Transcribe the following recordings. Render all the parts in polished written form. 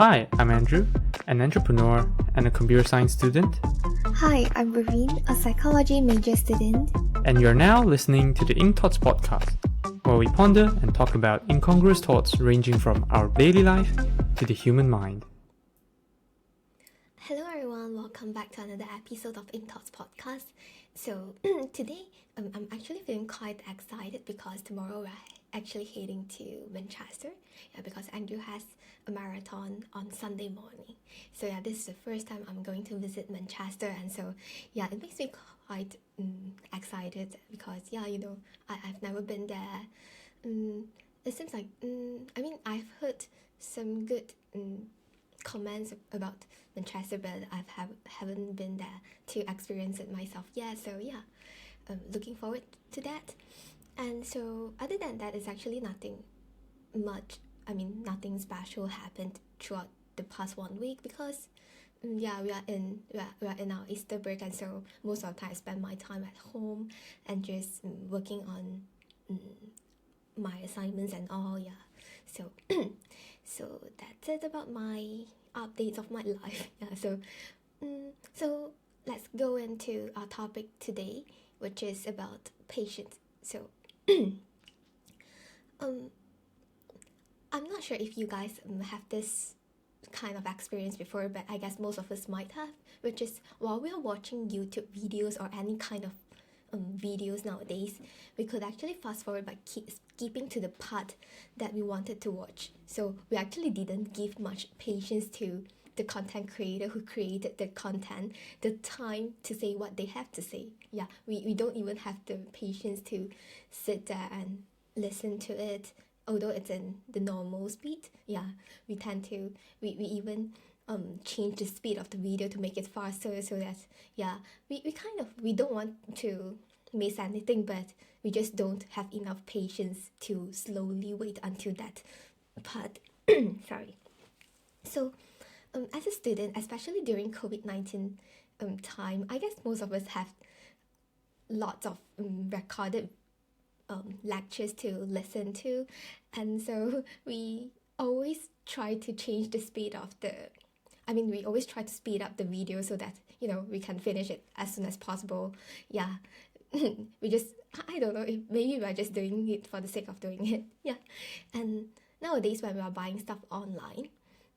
Hi, I'm Andrew, an entrepreneur and a computer science student, Hi, I'm Verene, a psychology major student. and you're now listening to the Ink Thoughts podcast, where we ponder and talk about incongruous thoughts ranging from our daily life to the human mind. Hello everyone, welcome back to another episode of Ink Thoughts podcast. So today I'm actually feeling quite excited because tomorrow we're actually heading to Manchester. Because Andrew has a marathon on Sunday morning. So this is the first time I'm going to visit Manchester, and so it makes me quite excited because I've never been there. It seems like I've heard some good comments about Manchester, but haven't been there to experience it myself yet. So looking forward to that. And so other than that, it's actually nothing special happened throughout the past 1 week because we are in our Easter break, and so most of the time I spend my time at home and just working on my assignments and all. So so that's it about my updates of my life. So let's go into our topic today, which is about patience. So I'm not sure if you guys have this kind of experience before, but I guess most of us might have, which is while we are watching YouTube videos or any kind of videos nowadays, we could actually fast forward by skipping to the part that we wanted to watch. So we actually didn't give much patience to the content creator who created the content, the time to say what they have to say. We don't even have the patience to sit there and listen to it, although it's in the normal speed. We tend to we even change the speed of the video to make it faster, so that we don't want to miss anything, but we just don't have enough patience to slowly wait until that part. Sorry. So as a student, especially during COVID-19 time, I guess most of us have lots of recorded lectures to listen to, and so we always try to change the speed of we always try to speed up the video so that we can finish it as soon as possible. We just, I don't know, if maybe we're just doing it for the sake of doing it. And nowadays when we are buying stuff online,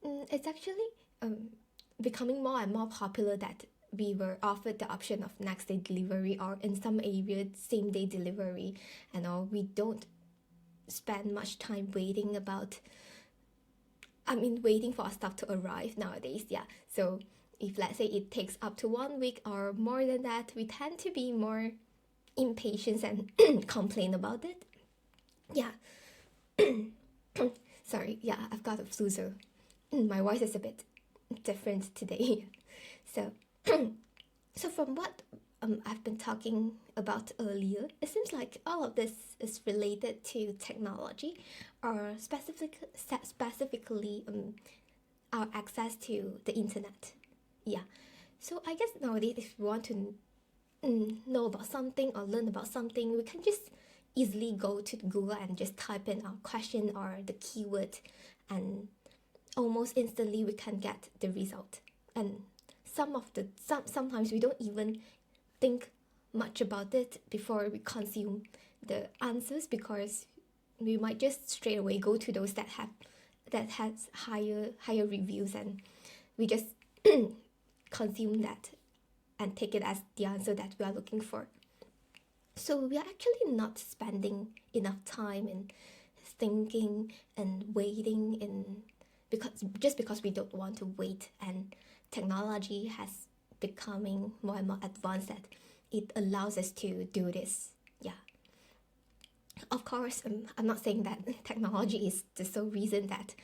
it's actually becoming more and more popular that we were offered the option of next day delivery, or in some areas same day delivery, and all. We don't spend much time waiting for our stuff to arrive nowadays. So if let's say it takes up to 1 week or more than that, we tend to be more impatient and complain about it. Sorry, I've got a flu, so my voice is a bit different today. So from what I've been talking about earlier, it seems like all of this is related to technology, or specifically our access to the internet. So I guess nowadays, if we want to know about something or learn about something, we can just easily go to Google and just type in our question or the keyword, and almost instantly we can get the result. And sometimes we don't even think much about it before we consume the answers, because we might just straight away go to those that has higher reviews, and we just consume that and take it as the answer that we are looking for. So we are actually not spending enough time in thinking and waiting because we don't want to wait, and technology has becoming more and more advanced that it allows us to do this. Of course, I'm not saying that technology is the sole reason that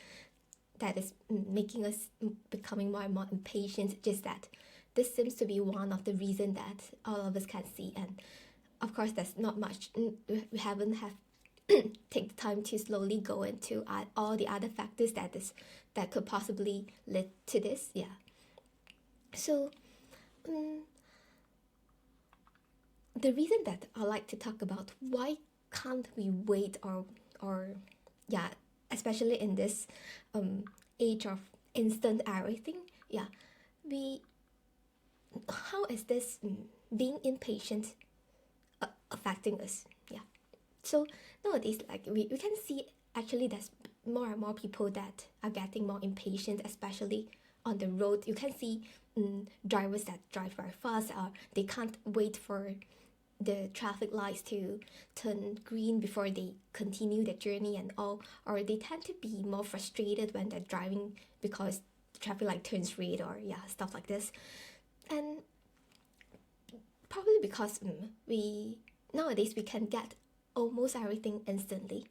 is making us becoming more and more impatient, just that this seems to be one of the reasons that all of us can see. And of course, there's not much, we haven't take the time to slowly go into all the other factors that could possibly lead to this. So the reason that I like to talk about why can't we wait, or especially in this age of instant everything. Yeah, we how is this being impatient affecting us? Yeah. So nowadays, like we can see actually there's more and more people that are getting more impatient, especially on the road. You can see drivers that drive very fast, or they can't wait for the traffic lights to turn green before they continue their journey and all, or they tend to be more frustrated when they're driving because the traffic light turns red, or yeah, stuff like this. And probably because we nowadays we can get almost everything instantly,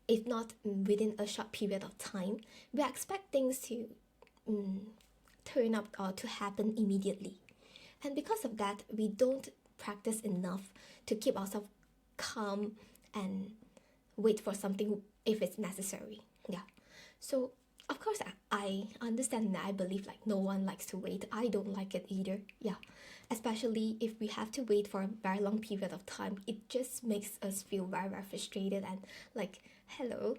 if not within a short period of time. We expect things to turn up or to happen immediately, and because of that we don't practice enough to keep ourselves calm and wait for something if it's necessary. Yeah. So of course I understand, and I believe like no one likes to wait. I don't like it either. Yeah. Especially if we have to wait for a very long period of time, it just makes us feel very, very frustrated and like, hello,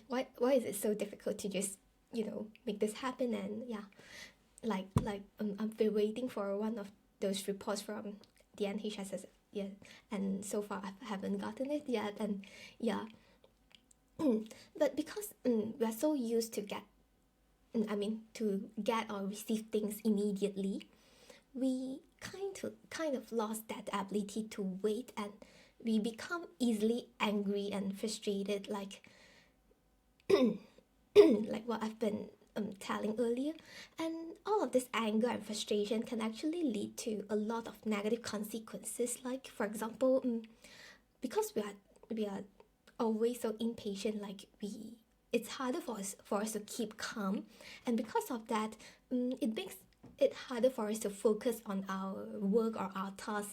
why is it so difficult to just, make this happen? And yeah, I've been waiting for one of those reports from the NHS, yeah, and so far I haven't gotten it yet. And yeah, but because we are so used to get or receive things immediately, we kind of lost that ability to wait, and we become easily angry and frustrated, like like what I've been telling earlier. And all of this anger and frustration can actually lead to a lot of negative consequences. Like for example, because we are always so impatient, like it's harder for us to keep calm, and because of that, it makes it harder for us to focus on our work or our task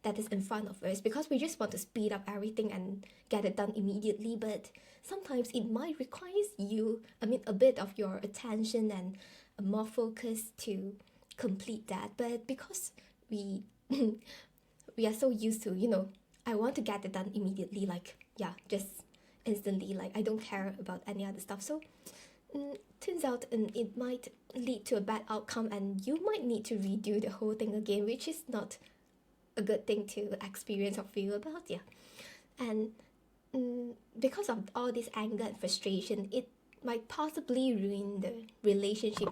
that is in front of us, because we just want to speed up everything and get it done immediately. But sometimes it might require a bit of your attention and more focus to complete that. But because we we are so used to, I want to get it done immediately, like yeah, just instantly, like I don't care about any other stuff. So turns out it might lead to a bad outcome, and you might need to redo the whole thing again, which is not a good thing to experience or feel about. Yeah. And because of all this anger and frustration, it might possibly ruin the relationship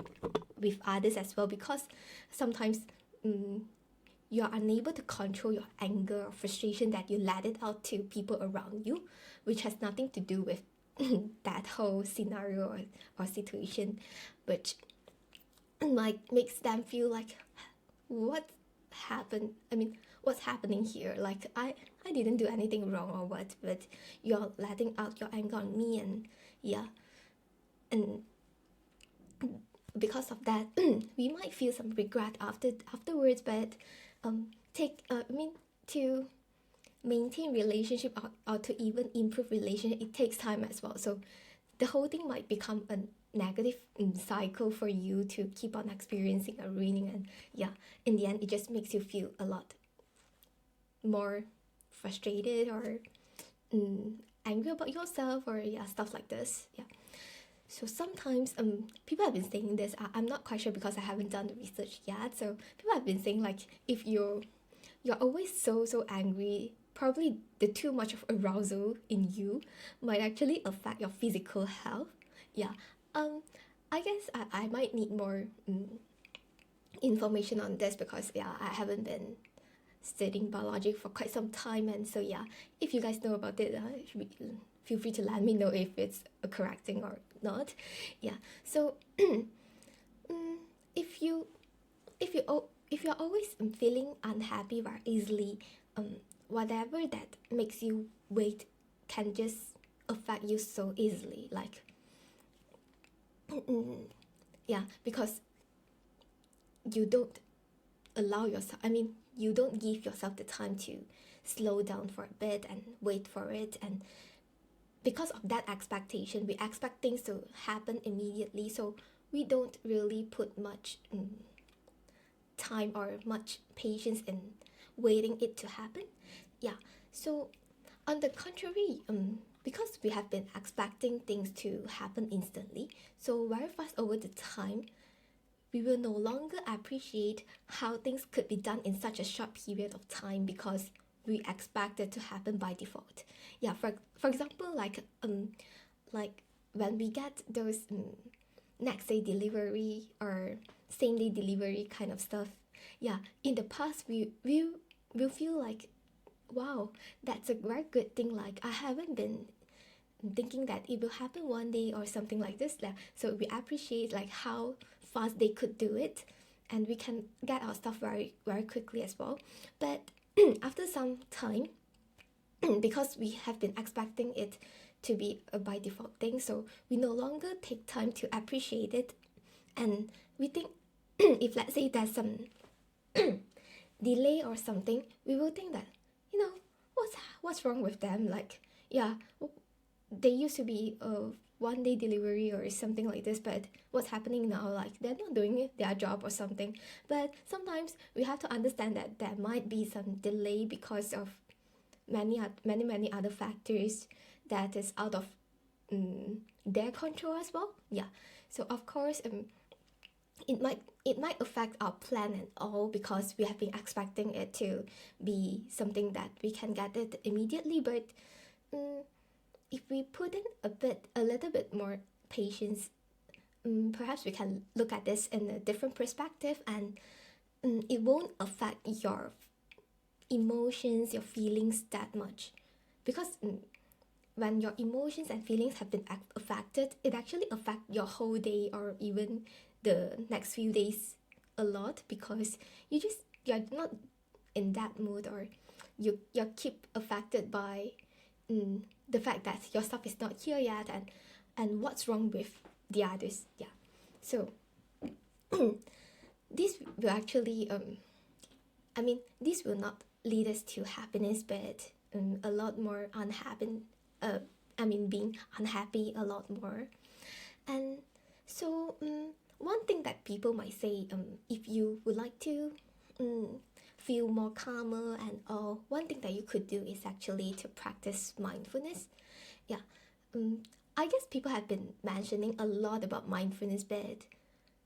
with others as well, because sometimes you are unable to control your anger or frustration, that you let it out to people around you, which has nothing to do with that whole scenario or situation, which might makes them feel like, what happened? What's happening here? Like I didn't do anything wrong or what, but you're letting out your anger on me. And yeah, and because of that, we might feel some regret afterwards. But to maintain relationship, or to even improve relationship, it takes time as well. So the whole thing might become a negative cycle for you to keep on experiencing or ruining. And yeah, in the end it just makes you feel a lot more frustrated, or angry about yourself, or yeah, stuff like this. Yeah. So sometimes people have been saying this. I'm not quite sure because I haven't done the research yet. So people have been saying like, if you're always so angry, probably the too much of arousal in you might actually affect your physical health. Yeah. I guess I might need more information on this, because yeah, I haven't been studying biology for quite some time. And so yeah, if you guys know about it, feel free to let me know if it's a correct thing or not. Yeah. So if you're always feeling unhappy very easily, whatever that makes you wait can just affect you so easily. Like yeah, because you don't allow yourself, you don't give yourself the time to slow down for a bit and wait for it. And because of that expectation, we expect things to happen immediately, so we don't really put much time or much patience in waiting it to happen. Yeah. So On the contrary, because we have been expecting things to happen instantly, so very fast over the time, we will no longer appreciate how things could be done in such a short period of time because we expect it to happen by default. Yeah, for example, like when we get those next day delivery or same day delivery kind of stuff. Yeah, in the past we will feel like, wow, that's a very good thing. Like I haven't been thinking that it will happen one day or something like this. So we appreciate like how fast they could do it, and we can get our stuff very very quickly as well. But after some time, because we have been expecting it to be a by default thing, so we no longer take time to appreciate it, and we think if let's say there's some delay or something, we will think that, you know, what's wrong with them? Like, yeah, they used to be a one day delivery or something like this, but what's happening now? Like they're not doing their job or something. But sometimes we have to understand that there might be some delay because of many other factors that is out of their control as well. Yeah, so of course it might affect our plan and all because we have been expecting it to be something that we can get it immediately. But if we put in a little bit more patience, perhaps we can look at this in a different perspective, and it won't affect your emotions, your feelings that much, because when your emotions and feelings have been affected, it actually affects your whole day or even the next few days a lot, because you're not in that mood, or you keep affected by the fact that your stuff is not here yet, and what's wrong with the others. Yeah, so this will actually this will not lead us to happiness, but a lot more unhappy. Being unhappy a lot more. And so one thing that people might say, if you would like to feel more calmer and all, one thing that you could do is actually to practice mindfulness. Yeah, I guess people have been mentioning a lot about mindfulness, but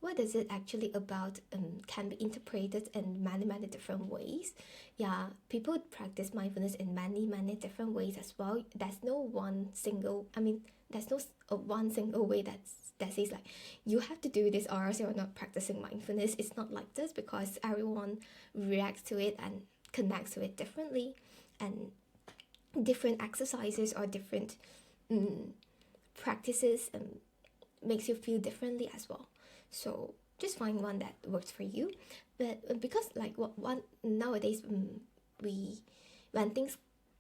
what is it actually about can be interpreted in many different ways. Yeah, people practice mindfulness in many different ways as well. There's no one single one single way that says like you have to do this or else you're not practicing mindfulness. It's not like this, because everyone reacts to it and connects to it differently, and different exercises or different practices makes you feel differently as well. So just find one that works for you. But because like one nowadays, when things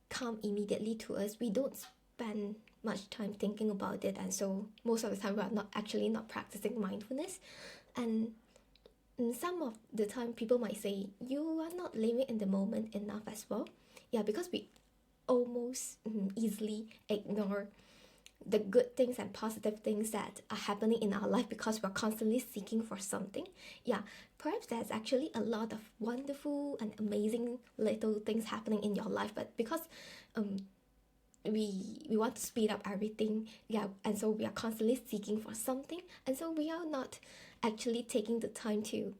come immediately to us, we don't spend much time thinking about it, and so most of the time we are not practicing mindfulness. And some of the time people might say you are not living in the moment enough as well. Yeah, because we almost easily ignore the good things and positive things that are happening in our life because we're constantly seeking for something. Yeah, perhaps there's actually a lot of wonderful and amazing little things happening in your life, but because we want to speed up everything, yeah, and so we are constantly seeking for something, and so we are not actually taking the time to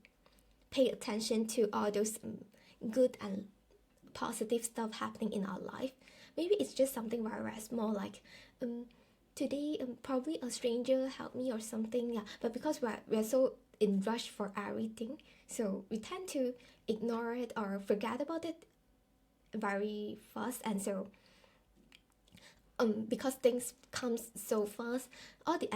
pay attention to all those good and positive stuff happening in our life. Maybe it's just something very, very small, like today probably a stranger helped me or something. Yeah, but because we're so in rush for everything, so we tend to ignore it or forget about it very fast. And so because things comes so fast, all the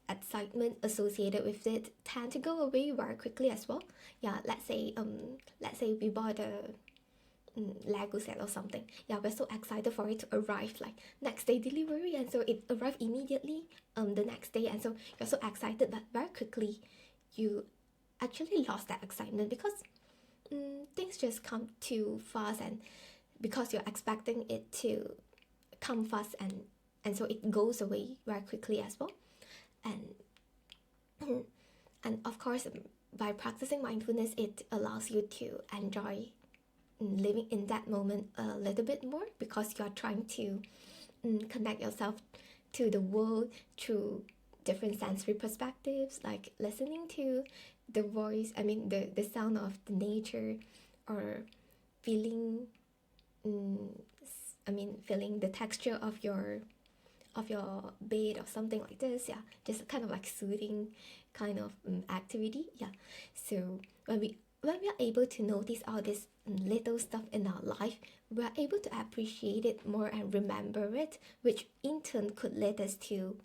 excitement associated with it tend to go away very quickly as well. Yeah, let's say we bought a Lego set or something. Yeah, we're so excited for it to arrive like next day delivery, and so it arrived immediately the next day, and so you're so excited, but very quickly you actually lost that excitement because things just come too fast, and because you're expecting it to come fast, and so it goes away very quickly as well. And of course, by practicing mindfulness, it allows you to enjoy living in that moment a little bit more, because you're trying to connect yourself to the world through different sensory perspectives, like listening to the voice, the sound of the nature, or feeling feeling the texture of your bed or something like this. Yeah, just kind of like soothing kind of activity. Yeah, so when we are able to notice all this little stuff in our life, we are able to appreciate it more and remember it, which in turn could lead us to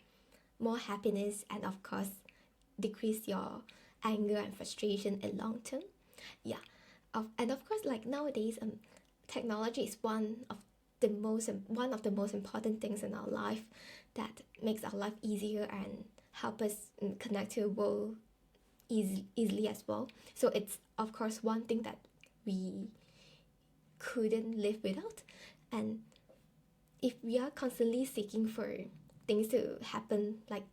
more happiness, and of course decrease your anger and frustration in long term. Yeah, and of course, like nowadays, technology is one of the most important things in our life, that makes our life easier and help us connect to the world easily as well. So it's of course one thing that we couldn't live without. And if we are constantly seeking for things to happen like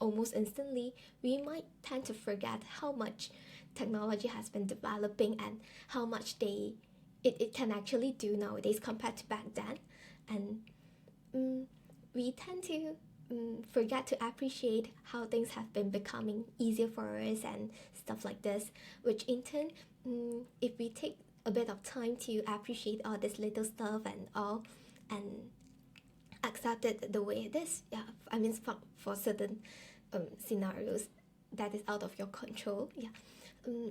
almost instantly, we might tend to forget how much technology has been developing and how much it can actually do nowadays compared to back then. And we tend to forget to appreciate how things have been becoming easier for us and stuff like this, which in turn, if we take a bit of time to appreciate all this little stuff and all, and accept it the way it is, yeah, for certain scenarios that is out of your control, yeah,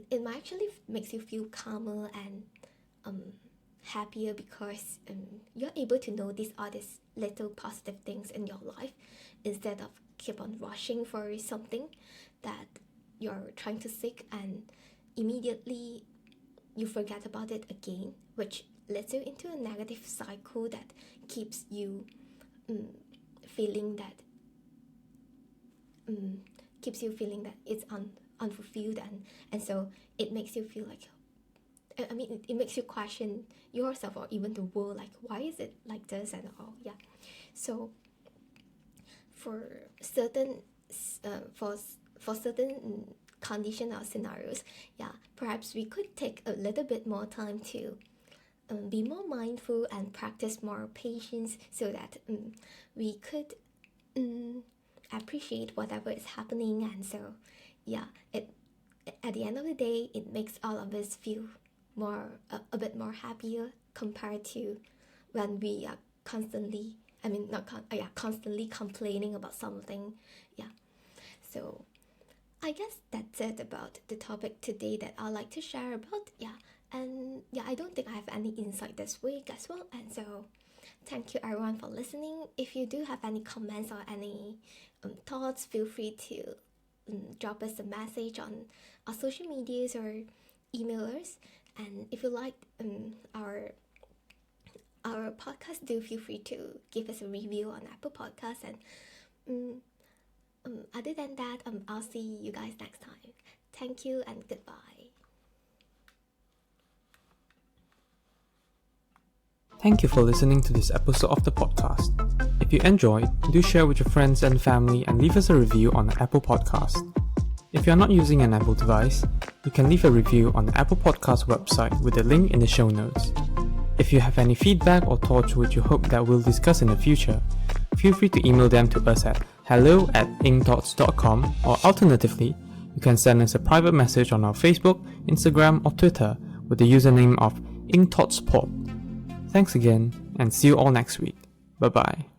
it might actually makes you feel calmer and happier, because you're able to notice all these little positive things in your life, instead of keep on rushing for something that you're trying to seek, and immediately you forget about it again, which leads you into a negative cycle that keeps you feeling that it's unfulfilled, and so it makes you feel like, it makes you question yourself or even the world, like why is it like this and all. Yeah, so for certain condition or scenarios, yeah, perhaps we could take a little bit more time to be more mindful and practice more patience, so that we could appreciate whatever is happening. And so yeah, it at the end of the day, it makes all of us feel a bit more happier, compared to when we are constantly constantly complaining about something. Yeah, so I guess that's it about the topic today that I'd like to share about. Yeah, and yeah, I don't think I have any insight this week as well. And so thank you everyone for listening. If you do have any comments or any thoughts, feel free to drop us a message on our social medias or email us. And if you like our podcast, do feel free to give us a review on Apple Podcasts. And other than that, I'll see you guys next time. Thank you and goodbye. Thank you for listening to this episode of the podcast. If you enjoyed, do share with your friends and family and leave us a review on Apple Podcast. If you're not using an Apple device, you can leave a review on the Apple Podcast website with a link in the show notes. If you have any feedback or thoughts which you hope that we'll discuss in the future, feel free to email them to us at hello@incthoughts.com, or alternatively, you can send us a private message on our Facebook, Instagram or Twitter with the username of incthoughtspod. Thanks again, and see you all next week. Bye bye.